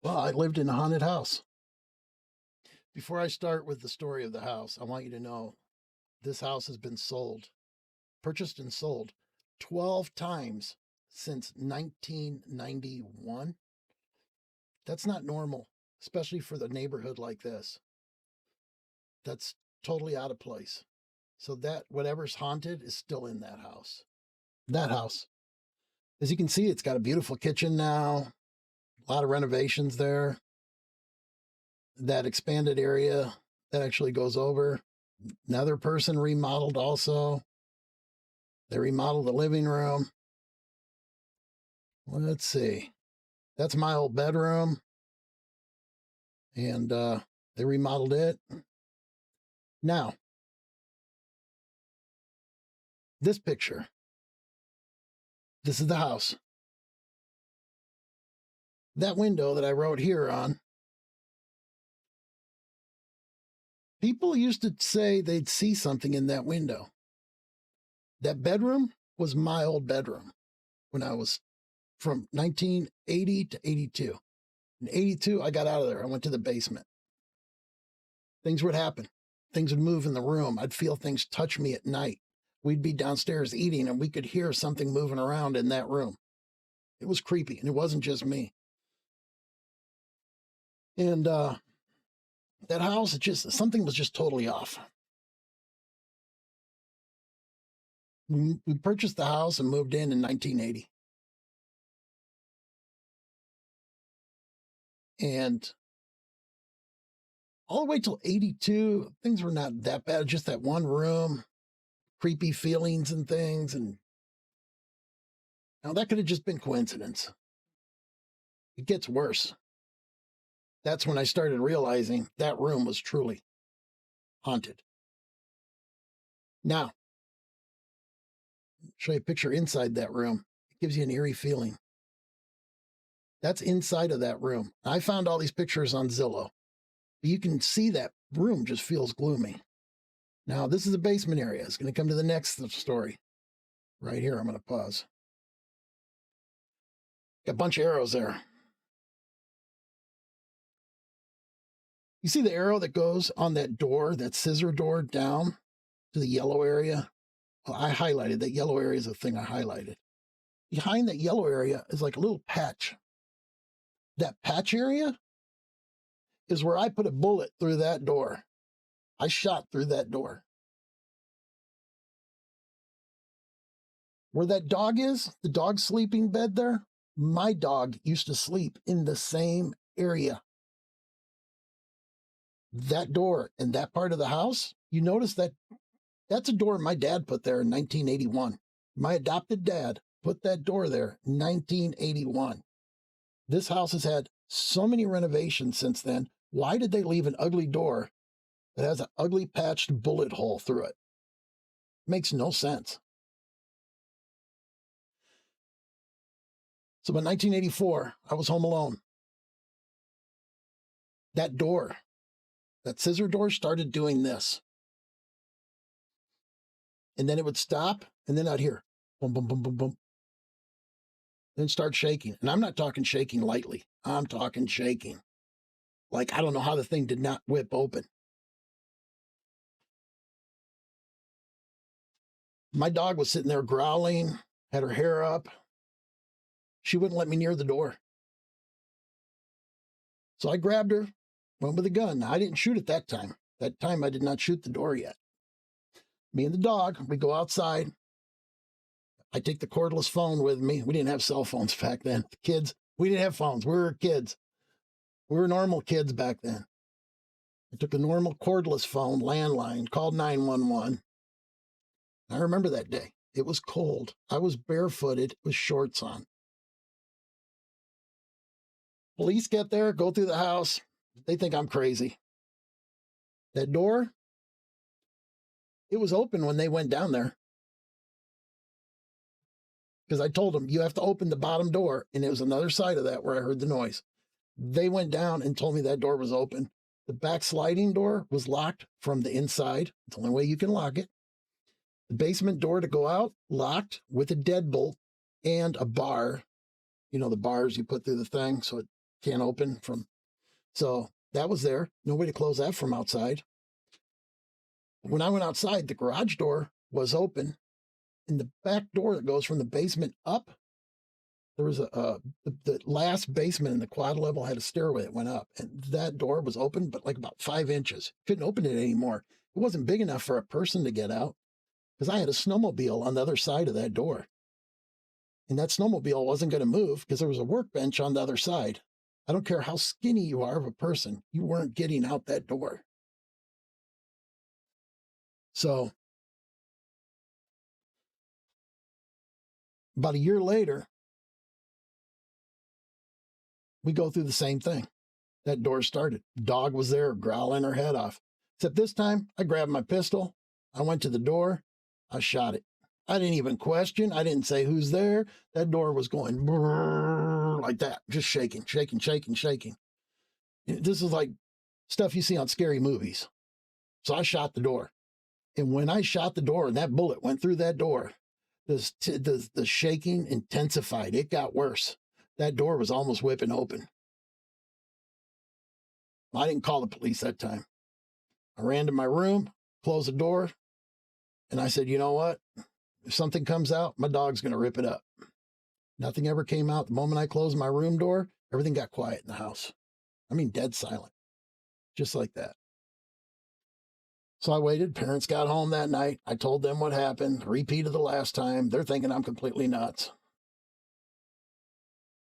Well, I lived in a haunted house. Before I start with the story of the house, I want you to know this house has been sold, purchased and sold 12 times since 1991. That's not normal, especially for the neighborhood like this. That's totally out of place. So that whatever's haunted is still in that house. That house. As you can see, it's got a beautiful kitchen now, a lot of renovations there. That expanded area that actually goes over. Another person remodeled also. They remodeled the living room. Let's see. That's my old bedroom. And they remodeled it. Now, this picture. This is the house. That window that I wrote here on. People used to say they'd see something in that window. That bedroom was my old bedroom when I was from 1980 to 82. In 82, I got out of there. I went to the basement. Things would happen. Things would move in the room. I'd feel things touch me at night. We'd be downstairs eating and we could hear something moving around in that room. It was creepy, and it wasn't just me. And that house, something was just totally off. We purchased the house and moved in 1980. And all the way till 82, things were not that bad. Just that one room, creepy feelings and things. And now that could have just been coincidence. It gets worse. That's when I started realizing that room was truly haunted. Now, I'll show you a picture inside that room. It gives you an eerie feeling. That's inside of that room. I found all these pictures on Zillow. You can see that room just feels gloomy. Now, this is a basement area. It's going to come to the next story. Right here, I'm going to pause. Got a bunch of arrows there. You see the arrow that goes on that door, that scissor door down to the yellow area? Well, I highlighted that yellow area is the thing I highlighted. Behind that yellow area is like a little patch. That patch area is where I put a bullet through that door. I shot through that door. Where that dog is, the dog sleeping bed there, my dog used to sleep in the same area. That door in that part of the house, you notice that that's a door my dad put there in 1981. My adopted dad put that door there in 1981. This house has had so many renovations since then. Why did they leave an ugly door that has an ugly patched bullet hole through it? Makes no sense. So in 1984, I was home alone. That door, that scissor door started doing this. And then it would stop, and then I'd hear boom, boom, boom, boom, boom. Then start shaking. And I'm not talking shaking lightly. I'm talking shaking. Like, I don't know how the thing did not whip open. My dog was sitting there growling, had her hair up. She wouldn't let me near the door. So I grabbed her, went with a gun. Now, I didn't shoot at that time. That time I did not shoot the door yet. Me and the dog, we go outside. I take the cordless phone with me. We didn't have cell phones back then. The kids, we didn't have phones. We were kids. We were normal kids back then. I took a normal cordless phone, landline, called 911. I remember that day. It was cold. I was barefooted with shorts on. Police get there, go through the house. They think I'm crazy. That door, it was open when they went down there. Because I told them, you have to open the bottom door. And it was another side of that where I heard the noise. They went down and told me that door was open. The back sliding door was locked from the inside. It's the only way you can lock it. The basement door to go out, locked with a deadbolt and a bar. You know, the bars you put through the thing so it can't open from. So that was there. No way to close that from outside. When I went outside, the garage door was open. And the back door that goes from the basement up, there was the last basement in the quad level had a stairway that went up. And that door was open, but like about 5 inches. Couldn't open it anymore. It wasn't big enough for a person to get out because I had a snowmobile on the other side of that door. And that snowmobile wasn't going to move because there was a workbench on the other side. I don't care how skinny you are of a person, you weren't getting out that door. So about a year later, we go through the same thing. That door started. Dog was there growling her head off. Except this time, I grabbed my pistol. I went to the door. I shot it. I didn't even question. I didn't say who's there. That door was going like that, just shaking, shaking, shaking, shaking. This is like stuff you see on scary movies. So I shot the door. And when I shot the door and that bullet went through that door, the shaking intensified. It got worse. That door was almost whipping open. I didn't call the police that time. I ran to my room, closed the door, and I said, you know what? If something comes out, my dog's going to rip it up. Nothing ever came out. The moment I closed my room door, everything got quiet in the house. I mean, dead silent. Just like that. So I waited. Parents got home that night. I told them what happened. Repeat of the last time. They're thinking I'm completely nuts.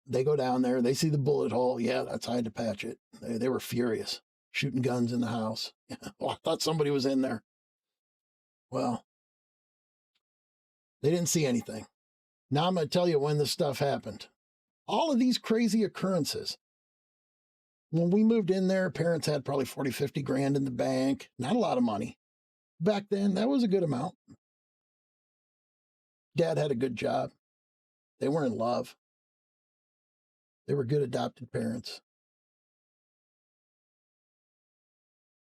They go down there. They see the bullet hole. Yeah, that's how I had to patch it. They were furious. Shooting guns in the house. Well, I thought somebody was in there. Well, they didn't see anything. Now I'm going to tell you when this stuff happened. All of these crazy occurrences. When we moved in there, parents had probably 40, 50 grand in the bank. Not a lot of money. Back then, that was a good amount. Dad had a good job. They were in love. They were good adopted parents.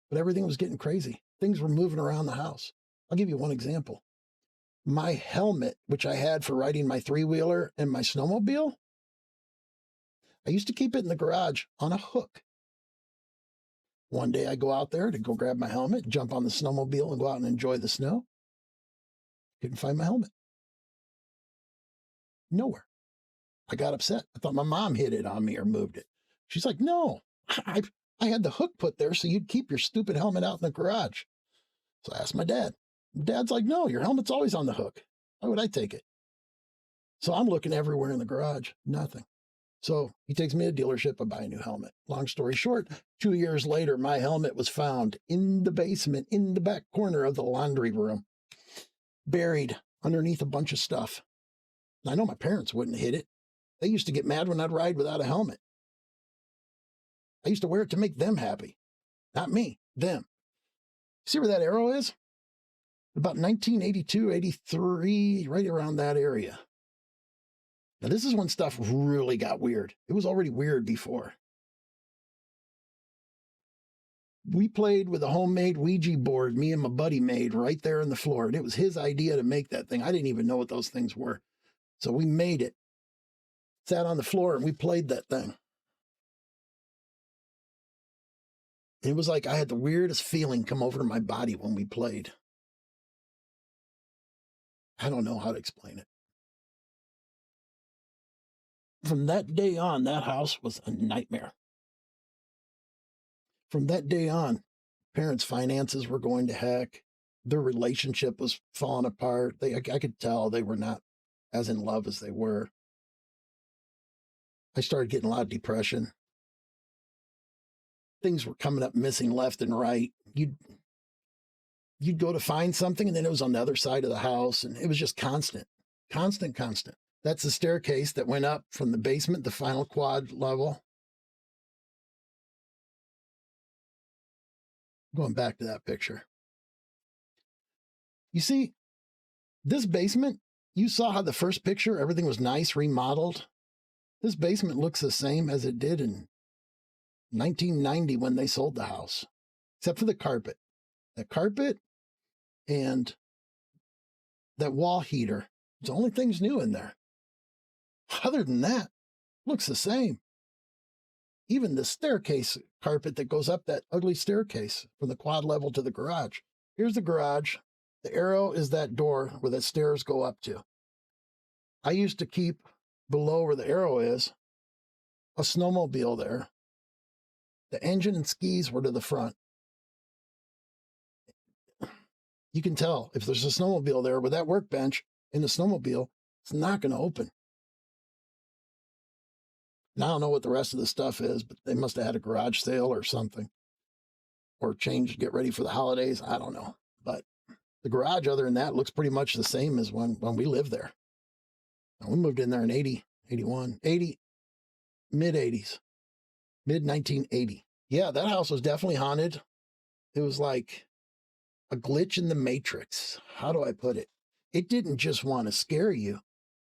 But everything was getting crazy. Things were moving around the house. I'll give you one example. My helmet, which I had for riding my three-wheeler and my snowmobile, I used to keep it in the garage on a hook. One day I go out there to go grab my helmet, jump on the snowmobile and go out and enjoy the snow. Couldn't find my helmet. Nowhere. I got upset. I thought my mom hid it on me or moved it. She's like, no, I had the hook put there so you'd keep your stupid helmet out in the garage. So I asked my dad. Dad's like, no, your helmet's always on the hook. Why would I take it? So I'm looking everywhere in the garage. Nothing. So he takes me to a dealership. I buy a new helmet. Long story short, 2 years later, my helmet was found in the basement, in the back corner of the laundry room, buried underneath a bunch of stuff. And I know my parents wouldn't hit it. They used to get mad when I'd ride without a helmet. I used to wear it to make them happy. Not me, them. See where that arrow is? About 1982, 83, right around that area. Now, this is when stuff really got weird. It was already weird before. We played with a homemade Ouija board me and my buddy made right there on the floor. And it was his idea to make that thing. I didn't even know what those things were. So we made it. Sat on the floor and we played that thing. And it was like I had the weirdest feeling come over my body when we played. I don't know how to explain it. From that day on, that house was a nightmare. From that day on, parents' finances were going to heck. Their relationship was falling apart. I could tell they were not as in love as they were. I started getting a lot of depression. Things were coming up missing left and right. You'd go to find something, and then it was on the other side of the house, and it was just constant. That's the staircase that went up from the basement, the final quad level. Going back to that picture. You see, this basement, you saw how the first picture, everything was nice, remodeled. This basement looks the same as it did in 1990 when they sold the house, except for the carpet. The carpet and that wall heater. It's the only things new in there. Other than that, looks the same. even the staircase carpet that goes up that ugly staircase from the quad level to the garage. Here's the garage. The arrow is that door where the stairs go up to. I used to keep below where the arrow is a snowmobile there. The engine and skis were to the front. You can tell if there's a snowmobile there with that workbench in the snowmobile, it's not going to open. Now I don't know what the rest of the stuff is, but they must have had a garage sale or something, or changed, get ready for the holidays. I don't know. But the garage, other than that, looks pretty much the same as when we lived there. And we moved in there in 80, 81, 80, mid-80s, mid-1980. Yeah, that house was definitely haunted. It was like a glitch in the matrix. How do I put it? It didn't just want to scare you.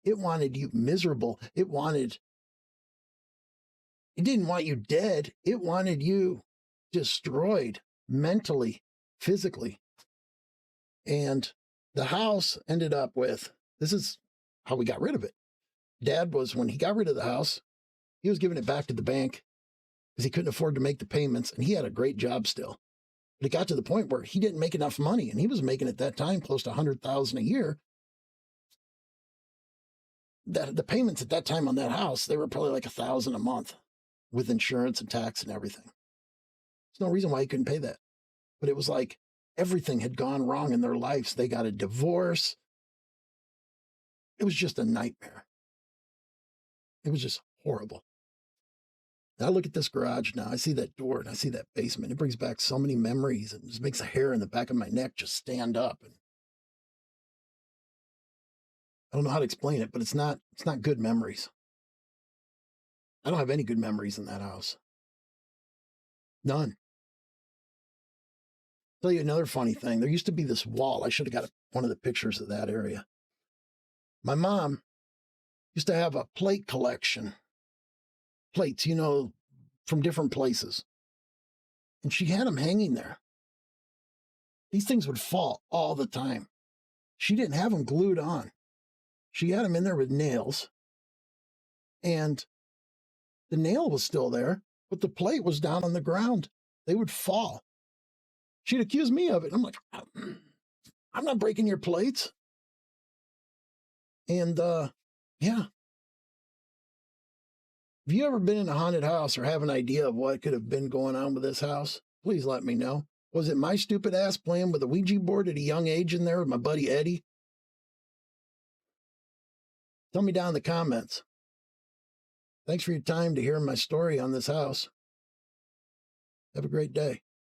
It wanted you miserable. It didn't want you dead. It wanted you destroyed mentally, physically. And the house ended up with, this is how we got rid of it. Dad was, when he got rid of the house, he was giving it back to the bank because he couldn't afford to make the payments, and he had a great job still. But it got to the point where he didn't make enough money, and he was making at that time close to $100,000 a year. That the payments at that time on that house, they were probably like $1,000 a month with insurance and tax and everything. There's no reason why he couldn't pay that. But it was like everything had gone wrong in their lives. They got a divorce. It was just a nightmare. It was just horrible. Now I look at this garage now. I see that door and I see that basement. It brings back so many memories and just makes the hair in the back of my neck just stand up. And I don't know how to explain it, but it's not good memories. I don't have any good memories in that house. None. I'll tell you another funny thing. There used to be this wall. I should have got one of the pictures of that area. My mom used to have a plate collection. Plates, from different places. And she had them hanging there. These things would fall all the time. She didn't have them glued on. She had them in there with nails. And the nail was still there, but the plate was down on the ground. They would fall. She'd accuse me of it. I'm like, I'm not breaking your plates. And, yeah. Have you ever been in a haunted house or have an idea of what could have been going on with this house? Please let me know. Was it my stupid ass playing with a Ouija board at a young age in there with my buddy Eddie? Tell me down in the comments. Thanks for your time to hear my story on this house. Have a great day.